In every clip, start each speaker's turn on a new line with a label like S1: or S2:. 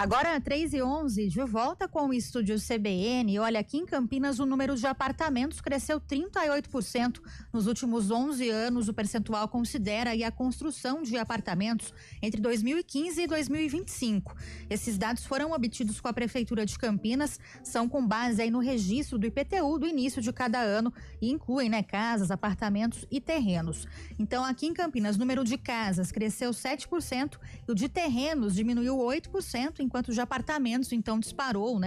S1: Agora, 3h11, de volta com o estúdio CBN. Olha, aqui em Campinas o número de apartamentos cresceu 38% nos últimos 11 anos. O percentual considera aí a construção de apartamentos entre 2015 e 2025. Esses dados foram obtidos com a Prefeitura de Campinas, são com base aí no registro do IPTU do início de cada ano e incluem, casas, apartamentos e terrenos. Então, aqui em Campinas, o número de casas cresceu 7% e o de terrenos diminuiu 8%, enquanto o de apartamentos, então, disparou,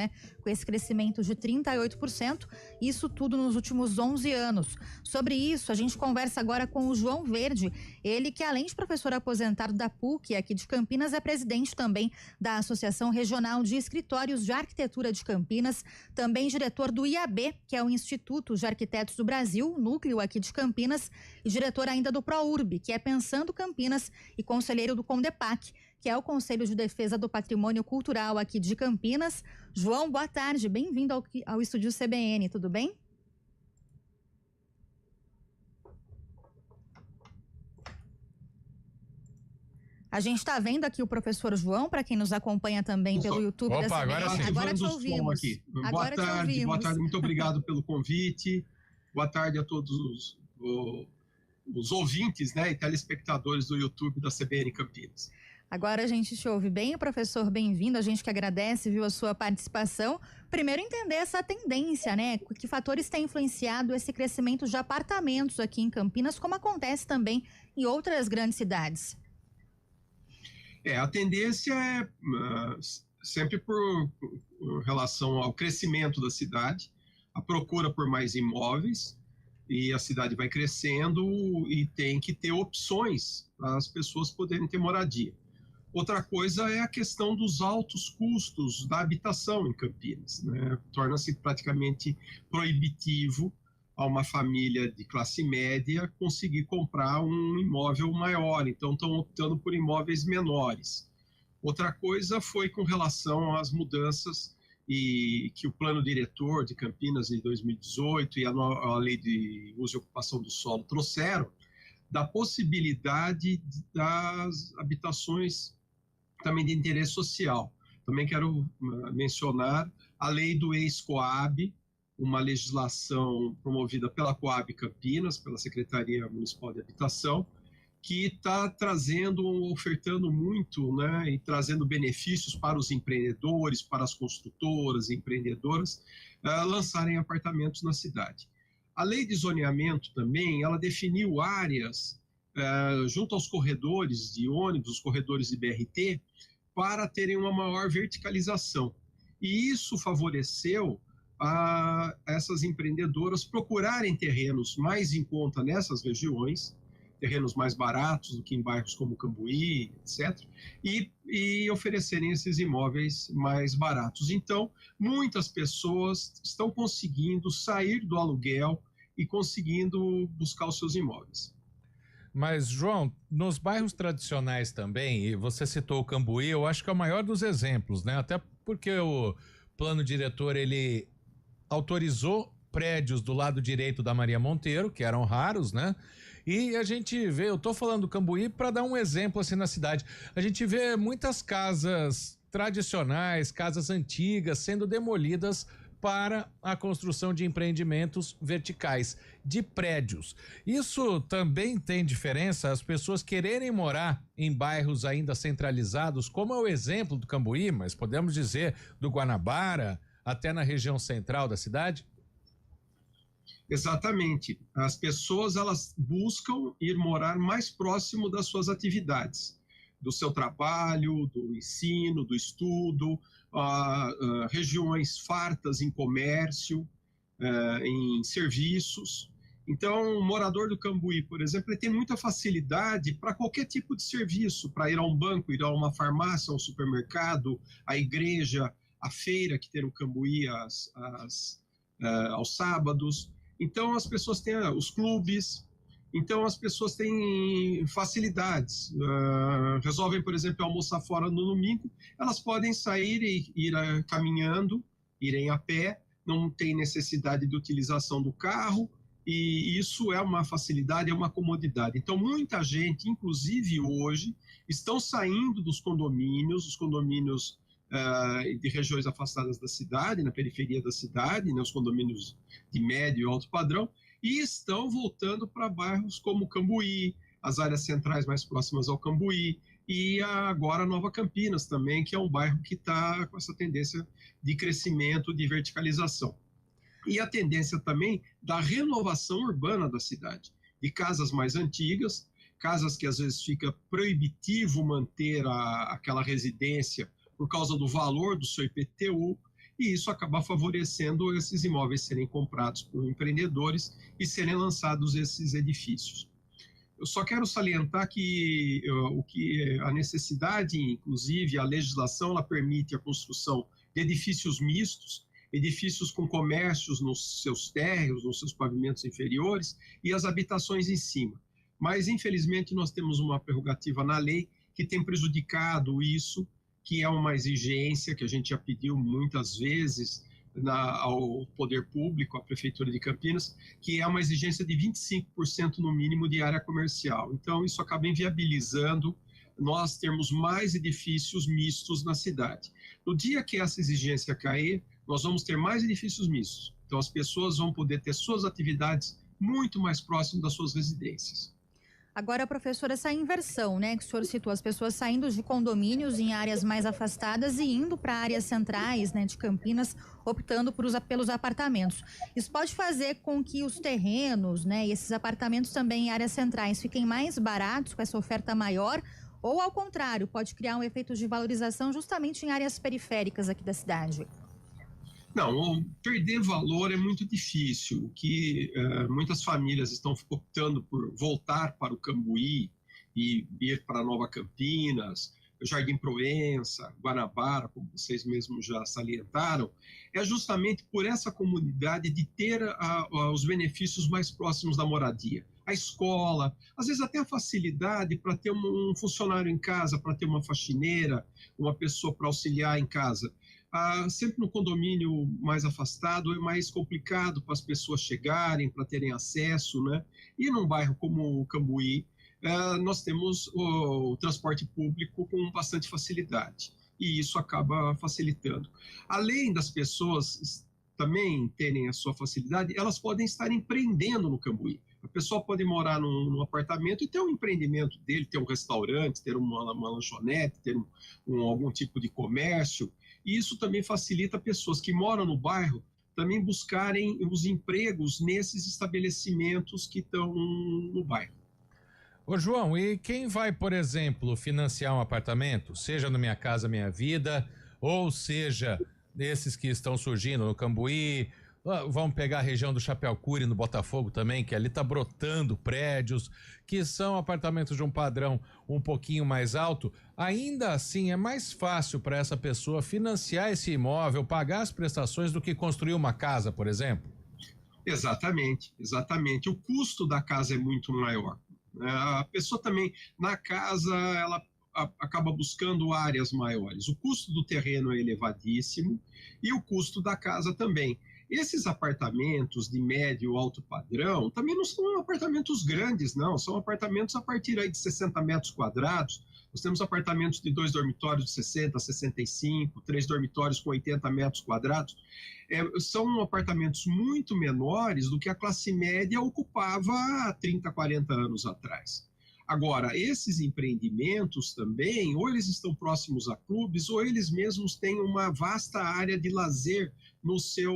S1: com esse crescimento de 38%, isso tudo nos últimos 11 anos. Sobre isso, a gente conversa agora com o João Verde, ele que, além de professor aposentado da PUC aqui de Campinas, é presidente também da Associação Regional de Escritórios de Arquitetura de Campinas, também diretor do IAB, que é o Instituto de Arquitetos do Brasil, núcleo aqui de Campinas, e diretor ainda do ProURB, que é Pensando Campinas, e conselheiro do CONDEPAC, que é o Conselho de Defesa do Patrimônio Cultural aqui de Campinas. João, boa tarde, bem-vindo ao estúdio CBN, tudo bem? A gente está vendo aqui o professor João, para quem nos acompanha também pelo YouTube da CBN.
S2: Agora te ouvimos. Boa tarde, muito obrigado pelo convite. Boa tarde a todos os ouvintes, e telespectadores do YouTube da CBN Campinas.
S1: Agora a gente te ouve bem, professor, bem-vindo, a gente que agradece, a sua participação. Primeiro entender essa tendência, que fatores têm influenciado esse crescimento de apartamentos aqui em Campinas, como acontece também em outras grandes cidades.
S2: A tendência é sempre por relação ao crescimento da cidade, a procura por mais imóveis, e a cidade vai crescendo e tem que ter opções para as pessoas poderem ter moradia. Outra coisa é a questão dos altos custos da habitação em Campinas, Torna-se praticamente proibitivo a uma família de classe média conseguir comprar um imóvel maior, então estão optando por imóveis menores. Outra coisa foi com relação às mudanças e que o plano diretor de Campinas em 2018 e a lei de uso e ocupação do solo trouxeram, da possibilidade das habitações também de interesse social. Também quero mencionar a lei do ex-Coab, uma legislação promovida pela Coab Campinas, pela Secretaria Municipal de Habitação, que está ofertando muito, e trazendo benefícios para os empreendedores, para as construtoras, empreendedoras, lançarem apartamentos na cidade. A lei de zoneamento também, ela definiu áreas junto aos corredores de ônibus, os corredores de BRT, para terem uma maior verticalização. E isso favoreceu a essas empreendedoras procurarem terrenos mais em conta nessas regiões, terrenos mais baratos do que em bairros como Cambuí, etc., e oferecerem esses imóveis mais baratos. Então, muitas pessoas estão conseguindo sair do aluguel e conseguindo buscar os seus imóveis.
S3: Mas, João, nos bairros tradicionais também, e você citou o Cambuí, eu acho que é o maior dos exemplos, Até porque o plano diretor, ele autorizou prédios do lado direito da Maria Monteiro, que eram raros, E a gente vê, eu tô falando do Cambuí para dar um exemplo assim na cidade, a gente vê muitas casas tradicionais, casas antigas sendo demolidas para a construção de empreendimentos verticais, de prédios. Isso também tem diferença, as pessoas quererem morar em bairros ainda centralizados, como é o exemplo do Cambuí, mas podemos dizer do Guanabara, até na região central da cidade?
S2: Exatamente. As pessoas, elas buscam ir morar mais próximo das suas atividades, do seu trabalho, do ensino, do estudo, regiões fartas em comércio, em serviços. Então, o morador do Cambuí, por exemplo, ele tem muita facilidade para qualquer tipo de serviço, para ir a um banco, ir a uma farmácia, a um supermercado, a igreja, a feira que tem no Cambuí aos sábados. Então, as pessoas têm os clubes, então as pessoas têm facilidades, resolvem, por exemplo, almoçar fora no domingo, elas podem sair e ir caminhando, irem a pé, não tem necessidade de utilização do carro, e isso é uma facilidade, é uma comodidade. Então, muita gente, inclusive hoje, estão saindo dos condomínios, os condomínios de regiões afastadas da cidade, na periferia da cidade, né, os condomínios de médio e alto padrão, e estão voltando para bairros como Cambuí, as áreas centrais mais próximas ao Cambuí, e agora Nova Campinas também, que é um bairro que está com essa tendência de crescimento, de verticalização. E a tendência também da renovação urbana da cidade, de casas mais antigas, casas que às vezes fica proibitivo manter aquela residência por causa do valor do seu IPTU, e isso acaba favorecendo esses imóveis serem comprados por empreendedores e serem lançados esses edifícios. Eu só quero salientar que a necessidade, inclusive a legislação, ela permite a construção de edifícios mistos, edifícios com comércios nos seus térreos, nos seus pavimentos inferiores e as habitações em cima. Mas, infelizmente, nós temos uma prerrogativa na lei que tem prejudicado isso, que é uma exigência que a gente já pediu muitas vezes ao poder público, à Prefeitura de Campinas, que é uma exigência de 25% no mínimo de área comercial. Então, isso acaba inviabilizando nós termos mais edifícios mistos na cidade. No dia que essa exigência cair, nós vamos ter mais edifícios mistos. Então, as pessoas vão poder ter suas atividades muito mais próximas das suas residências.
S1: Agora, professor, essa inversão, né, que o senhor citou, as pessoas saindo de condomínios em áreas mais afastadas e indo para áreas centrais, né, de Campinas, optando pelos apartamentos. Isso pode fazer com que os terrenos, né, e esses apartamentos também em áreas centrais fiquem mais baratos com essa oferta maior, ou ao contrário, pode criar um efeito de valorização justamente em áreas periféricas aqui da cidade?
S2: Não, perder valor é muito difícil. O que muitas famílias estão optando por voltar para o Cambuí e ir para Nova Campinas, Jardim Proença, Guanabara, como vocês mesmos já salientaram, é justamente por essa comunidade de ter os benefícios mais próximos da moradia. A escola, às vezes até a facilidade para ter um funcionário em casa, para ter uma faxineira, uma pessoa para auxiliar em casa. Sempre no condomínio mais afastado é mais complicado para as pessoas chegarem, para terem acesso, né? E num bairro como o Cambuí, nós temos o transporte público com bastante facilidade, e isso acaba facilitando. Além das pessoas também terem a sua facilidade, elas podem estar empreendendo no Cambuí. A pessoa pode morar num apartamento e ter um empreendimento dele, ter um restaurante, ter uma lanchonete, ter algum tipo de comércio. E isso também facilita pessoas que moram no bairro também buscarem os empregos nesses estabelecimentos que estão no bairro.
S3: Ô João, e quem vai, por exemplo, financiar um apartamento, seja no Minha Casa Minha Vida, ou seja, desses que estão surgindo no Cambuí, vamos pegar a região do Chapeucuri, no Botafogo também, que ali está brotando prédios, que são apartamentos de um padrão um pouquinho mais alto. Ainda assim, é mais fácil para essa pessoa financiar esse imóvel, pagar as prestações, do que construir uma casa, por exemplo?
S2: Exatamente, exatamente. O custo da casa é muito maior. A pessoa também, na casa, ela acaba buscando áreas maiores. O custo do terreno é elevadíssimo e o custo da casa também. Esses apartamentos de médio e alto padrão também não são apartamentos grandes, não. São apartamentos a partir aí de 60 metros quadrados. Nós temos apartamentos de 2 dormitórios de 60, 65, 3 dormitórios com 80 metros quadrados. São apartamentos muito menores do que a classe média ocupava há 30, 40 anos atrás. Agora, esses empreendimentos também, ou eles estão próximos a clubes, ou eles mesmos têm uma vasta área de lazer no seu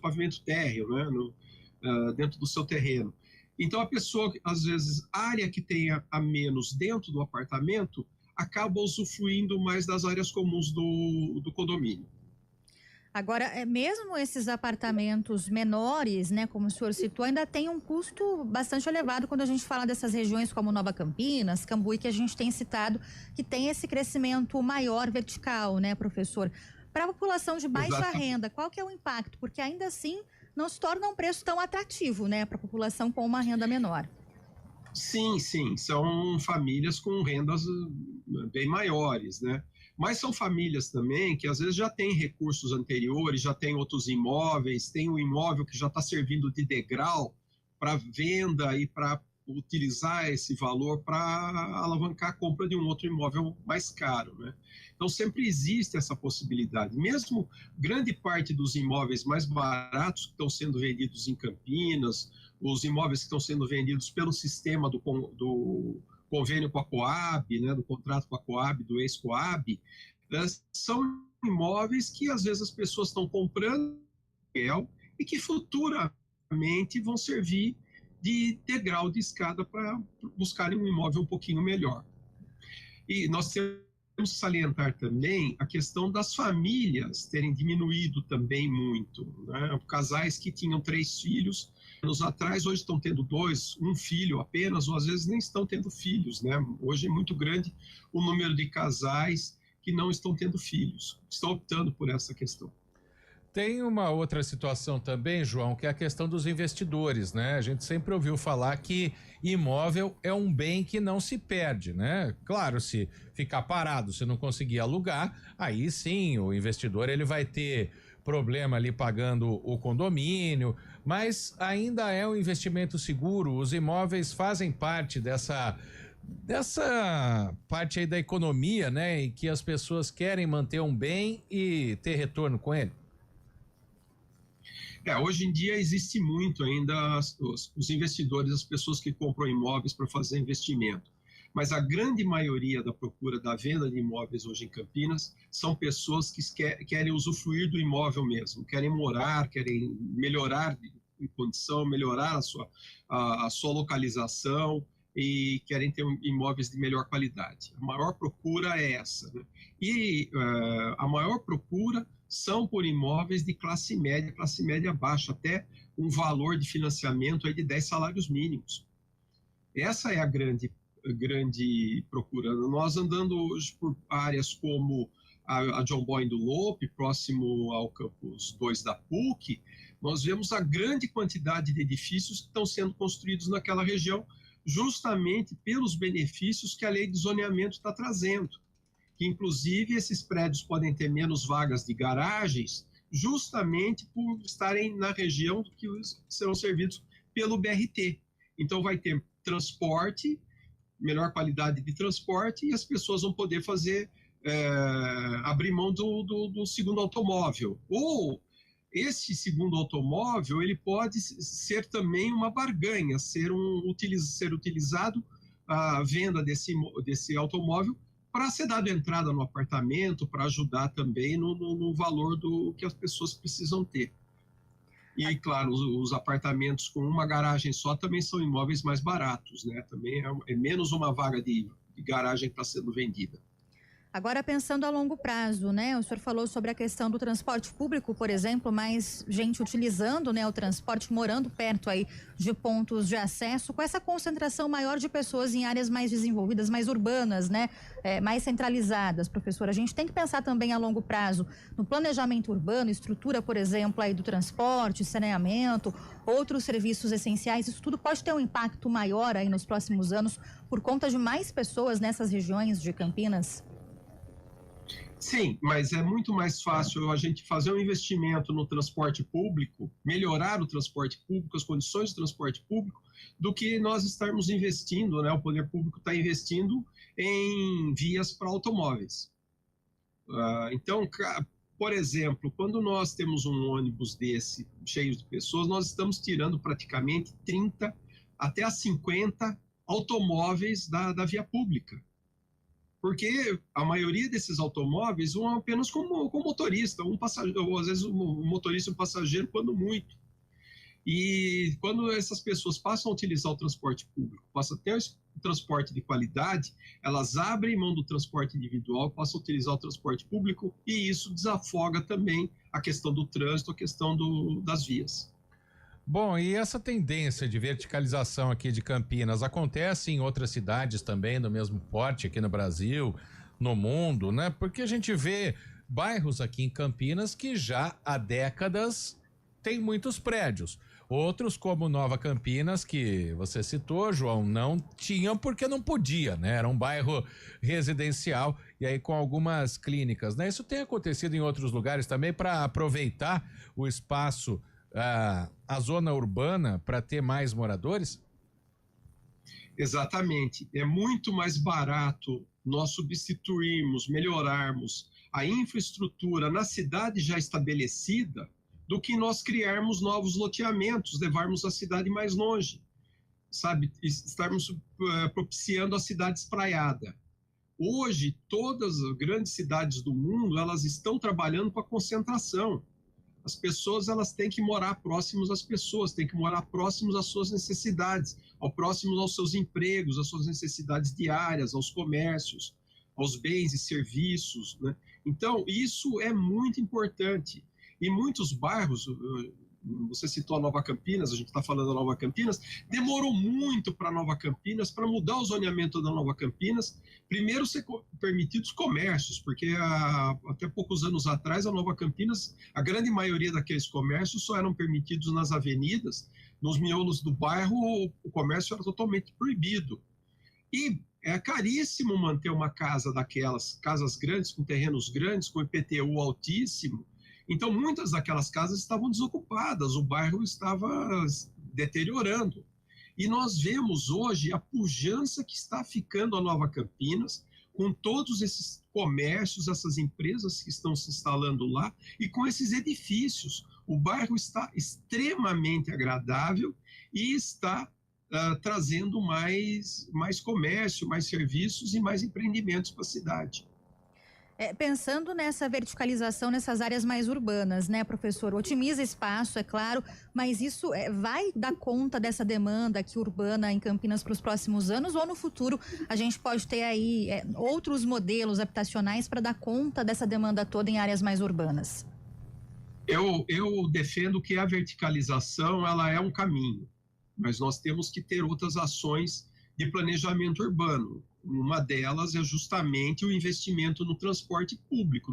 S2: pavimento térreo, né? Dentro do seu terreno. Então, a pessoa, às vezes, área que tenha a menos dentro do apartamento, acaba usufruindo mais das áreas comuns do condomínio.
S1: Agora, mesmo esses apartamentos menores, né, como o senhor citou, ainda tem um custo bastante elevado quando a gente fala dessas regiões como Nova Campinas, Cambuí, que a gente tem citado, que tem esse crescimento maior vertical, né, professor? Para a população de baixa renda, qual que é o impacto? Porque ainda assim não se torna um preço tão atrativo, né, para a população com uma renda menor.
S2: Sim, sim, são famílias com rendas bem maiores, né? Mas são famílias também que às vezes já têm recursos anteriores, já têm outros imóveis, tem um imóvel que já está servindo de degrau para venda e para utilizar esse valor para alavancar a compra de um outro imóvel mais caro, né? Então, sempre existe essa possibilidade. Mesmo grande parte dos imóveis mais baratos que estão sendo vendidos em Campinas, os imóveis que estão sendo vendidos pelo sistema do convênio com a Coab, né, do contrato com a Coab, do ex-Coab, são imóveis que, às vezes, as pessoas estão comprando e que futuramente vão servir de degrau de escada para buscarem um imóvel um pouquinho melhor. E nós temos que salientar também a questão das famílias terem diminuído também muito, né? Casais que tinham 3 filhos, anos atrás, hoje estão tendo 2, um filho apenas, ou às vezes nem estão tendo filhos, né? Hoje é muito grande o número de casais que não estão tendo filhos, estão optando por essa questão.
S3: Tem uma outra situação também, João, que é a questão dos investidores, né? A gente sempre ouviu falar que imóvel é um bem que não se perde, né? Claro, se ficar parado, se não conseguir alugar, aí sim o investidor ele vai ter problema ali pagando o condomínio, mas ainda é um investimento seguro. Os imóveis fazem parte dessa parte aí da economia, né? E que as pessoas querem manter um bem e ter retorno com ele.
S2: Hoje em dia existe muito ainda os investidores, as pessoas que compram imóveis para fazer investimento. Mas a grande maioria da procura da venda de imóveis hoje em Campinas são pessoas que querem usufruir do imóvel mesmo, querem morar, querem melhorar em condição, melhorar a sua localização e querem ter imóveis de melhor qualidade. A maior procura é essa, né? E a maior procura são por imóveis de classe média baixa, até um valor de financiamento aí de 10 salários mínimos. Essa é a grande procura. Nós andando hoje por áreas como a John Boyne do Lope, próximo ao campus 2 da PUC, nós vemos a grande quantidade de edifícios que estão sendo construídos naquela região, justamente pelos benefícios que a lei de zoneamento está trazendo. Que, inclusive, esses prédios podem ter menos vagas de garagens, justamente por estarem na região que serão servidos pelo BRT. Então, vai ter transporte, melhor qualidade de transporte, e as pessoas vão poder abrir mão do segundo automóvel. Ou esse segundo automóvel, ele pode ser também uma barganha, ser utilizado a venda desse automóvel para ser dado entrada no apartamento, para ajudar também no valor do que as pessoas precisam ter. E, claro, os apartamentos com uma garagem só também são imóveis mais baratos, né? Também é menos uma vaga de garagem que está sendo vendida.
S1: Agora, pensando a longo prazo, né? O senhor falou sobre a questão do transporte público, por exemplo, mais gente utilizando, né, o transporte, morando perto aí de pontos de acesso, com essa concentração maior de pessoas em áreas mais desenvolvidas, mais urbanas, né? Mais centralizadas, professor. A gente tem que pensar também a longo prazo no planejamento urbano, estrutura, por exemplo, aí do transporte, saneamento, outros serviços essenciais. Isso tudo pode ter um impacto maior aí nos próximos anos por conta de mais pessoas nessas regiões de Campinas?
S2: Sim, mas é muito mais fácil a gente fazer um investimento no transporte público, melhorar o transporte público, as condições do transporte público, do que nós estarmos investindo, né? O poder público está investindo em vias para automóveis. Então, por exemplo, quando nós temos um ônibus desse cheio de pessoas, nós estamos tirando praticamente 30 até a 50 automóveis da via pública. Porque a maioria desses automóveis vão apenas com motorista, um passageiro, ou às vezes um motorista e um passageiro, quando muito. E quando essas pessoas passam a utilizar o transporte público, passam a ter o transporte de qualidade, elas abrem mão do transporte individual, passam a utilizar o transporte público, e isso desafoga também a questão do trânsito, a questão das vias.
S3: Bom, e essa tendência de verticalização aqui de Campinas acontece em outras cidades também do mesmo porte aqui no Brasil, no mundo, né? Porque a gente vê bairros aqui em Campinas que já há décadas tem muitos prédios. Outros, como Nova Campinas, que você citou, João, não tinham porque não podia, né? Era um bairro residencial e aí com algumas clínicas, né? Isso tem acontecido em outros lugares também para aproveitar o espaço, a zona urbana, para ter mais moradores?
S2: Exatamente. É muito mais barato nós substituirmos, melhorarmos a infraestrutura na cidade já estabelecida do que nós criarmos novos loteamentos, levarmos a cidade mais longe, sabe? Estarmos propiciando a cidade espraiada. Hoje, todas as grandes cidades do mundo, elas estão trabalhando com a concentração. As pessoas, elas têm que morar próximos às pessoas, têm que morar próximos às suas necessidades, próximos aos seus empregos, às suas necessidades diárias, aos comércios, aos bens e serviços, né? Então, isso é muito importante. E muitos bairros, você citou a Nova Campinas, a gente está falando da Nova Campinas, demorou muito para Nova Campinas, para mudar o zoneamento da Nova Campinas, primeiro ser permitidos comércios, porque até poucos anos atrás a Nova Campinas, a grande maioria daqueles comércios só eram permitidos nas avenidas, nos miolos do bairro o comércio era totalmente proibido. E é caríssimo manter uma casa daquelas, casas grandes, com terrenos grandes, com IPTU altíssimo. Então, muitas daquelas casas estavam desocupadas, o bairro estava deteriorando. E nós vemos hoje a pujança que está ficando a Nova Campinas, com todos esses comércios, essas empresas que estão se instalando lá, e com esses edifícios. O bairro está extremamente agradável e está trazendo mais comércio, mais serviços e mais empreendimentos para a cidade.
S1: Pensando nessa verticalização nessas áreas mais urbanas, né, professor? Otimiza espaço, é claro, mas isso vai dar conta dessa demanda aqui urbana em Campinas para os próximos anos, ou no futuro a gente pode ter aí outros modelos habitacionais para dar conta dessa demanda toda em áreas mais urbanas?
S2: Eu defendo que a verticalização ela é um caminho, mas nós temos que ter outras ações de planejamento urbano. Uma delas é justamente o investimento no transporte público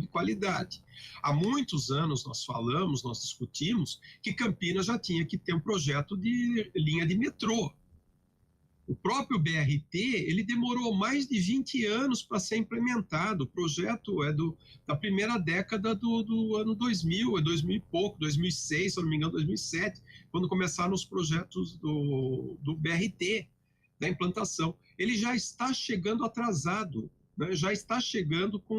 S2: de qualidade. Há muitos anos nós discutimos que Campinas já tinha que ter um projeto de linha de metrô. O próprio BRT, ele demorou mais de 20 anos para ser implementado. O projeto é da primeira década do ano 2000, 2000 e pouco, 2006, se eu não me engano, 2007, quando começaram os projetos do BRT, da implantação. Ele já está chegando atrasado, né? Já está chegando com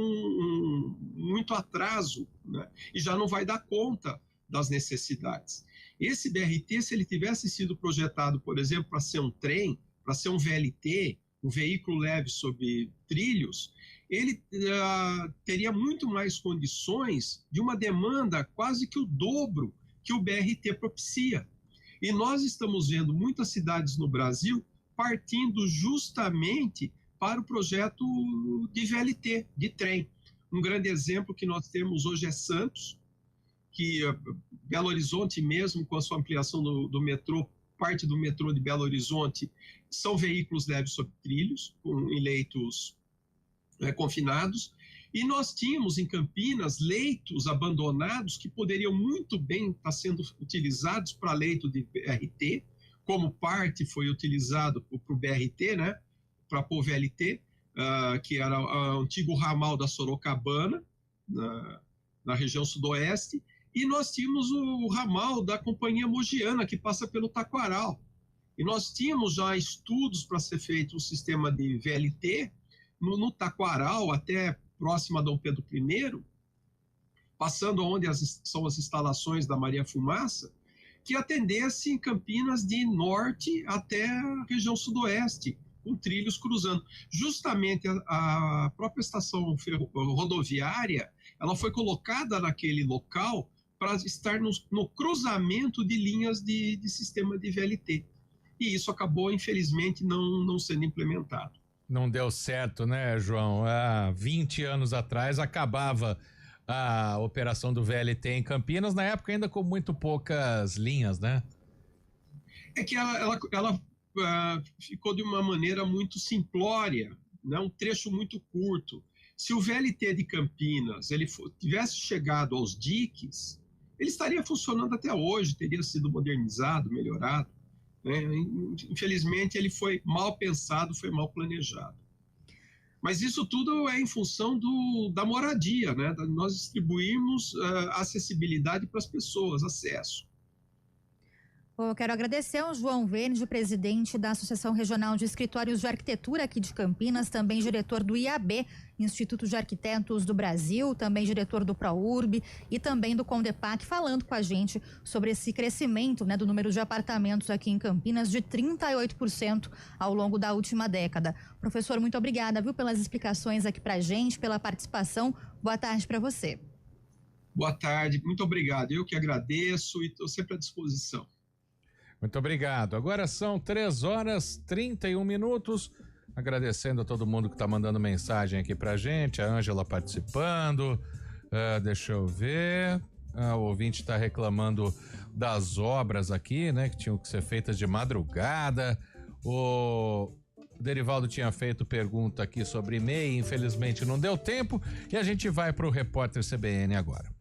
S2: muito atraso, né? E já não vai dar conta das necessidades. Esse BRT, se ele tivesse sido projetado, por exemplo, para ser um trem, para ser um VLT, um veículo leve sobre trilhos, ele teria muito mais condições de uma demanda quase que o dobro que o BRT propicia. E nós estamos vendo muitas cidades no Brasil partindo justamente para o projeto de VLT, de trem. Um grande exemplo que nós temos hoje é Santos, que Belo Horizonte mesmo, com a sua ampliação do metrô, parte do metrô de Belo Horizonte, são veículos leves sobre trilhos, em leitos confinados, e nós tínhamos em Campinas leitos abandonados que poderiam muito bem estar sendo utilizados para leito de BRT, como parte foi utilizado para o BRT, né, para o VLT, que era o antigo ramal da Sorocabana, na região sudoeste, e nós tínhamos o ramal da Companhia Mogiana, que passa pelo Taquaral. E nós tínhamos já estudos para ser feito um sistema de VLT no Taquaral, até próximo a Dom Pedro I, passando onde são as instalações da Maria Fumaça, que atendesse em Campinas de norte até a região sudoeste, com trilhos cruzando. Justamente a própria estação rodoviária, ela foi colocada naquele local para estar no cruzamento de linhas de sistema de VLT. E isso acabou, infelizmente, não sendo implementado.
S3: Não deu certo, né, João? Há 20 anos atrás acabava a operação do VLT em Campinas, na época ainda com muito poucas linhas, né?
S2: É que ela ficou de uma maneira muito simplória, né? Um trecho muito curto. Se o VLT de Campinas tivesse chegado aos diques, ele estaria funcionando até hoje, teria sido modernizado, melhorado, né? Infelizmente, ele foi mal pensado, foi mal planejado. Mas isso tudo é em função da moradia, né? Nós distribuímos acessibilidade para as pessoas, acesso.
S1: Eu quero agradecer ao João Verde, presidente da Associação Regional de Escritórios de Arquitetura aqui de Campinas, também diretor do IAB, Instituto de Arquitetos do Brasil, também diretor do ProURB e também do Condepac, falando com a gente sobre esse crescimento, né, do número de apartamentos aqui em Campinas de 38% ao longo da última década. Professor, muito obrigada, viu, pelas explicações aqui pra gente, pela participação. Boa tarde para você.
S2: Boa tarde, muito obrigado. Eu que agradeço e estou sempre à disposição.
S3: Muito obrigado. Agora são 3h31. Agradecendo a todo mundo que está mandando mensagem aqui pra gente. A Ângela participando. Deixa eu ver. O ouvinte está reclamando das obras aqui, né? Que tinham que ser feitas de madrugada. O Derivaldo tinha feito pergunta aqui sobre MEI. Infelizmente não deu tempo. E a gente vai para o repórter CBN agora.